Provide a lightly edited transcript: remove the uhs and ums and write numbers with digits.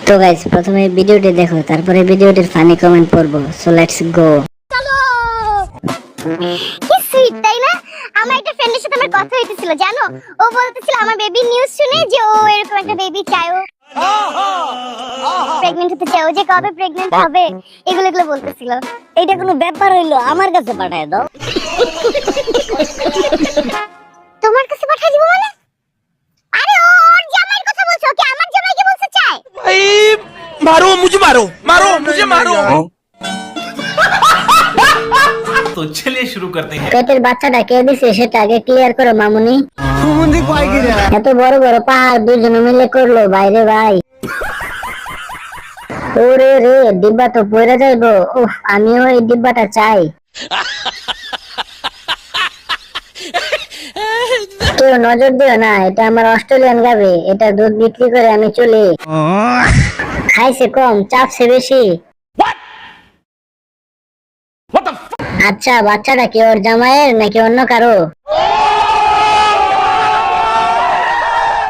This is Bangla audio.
তো গাইস প্রথমে ভিডিওটি দেখো, তারপরে ভিডিওটির ফানি কমেন্ট পড়বো। So let's go. কি সুইট তাই না? আমার একটা ফ্রেন্ডের সাথে আমার কথা হইতেছিল, জানো? ও বলতেছিল আমার বেবি নিউজ শুনে যে ও এরকম একটা বেবি চায়, ও প্রেগন্যান্ট হতে চায়, ও যে কবে প্রেগন্যান্ট হবে এগুলো বলতেছিল। এইটা কোনো ব্যাপার হইলো? আমার কাছে পাঠায় দাও। তোমার কাছে পাঠিয়ে দিব মানে? আরে ওর জামাইয়ের কথা বলছো? ওকে আমার জামাইকে বলতে চায়? भाई मारो मुझे मारो मारो मुझे मारो। तो चलिए शुरू करते हैं। পেটের বাচ্চাটা কে দিছে সেটা আগে ক্লিয়ার করো মামুনি। এত বড় বড় পাহাড় দুজনে মিলে করলো, বাইরে ভাই। ওরে রে, ডিব্বা তো পড়ে যাইবো। উফ, আমিও এই ডিব্বাটা চাই। কেউ নজর দিও না, এটা আমার অস্ট্রেলিয়ান গাভী। এটা দুধ বিক্রি করে আমি চলি। খাইছে কম, চাপছে বেশি। আচ্ছা, বাচ্চাটা কি ওর জামাইয়ের নাকি অন্য কারো?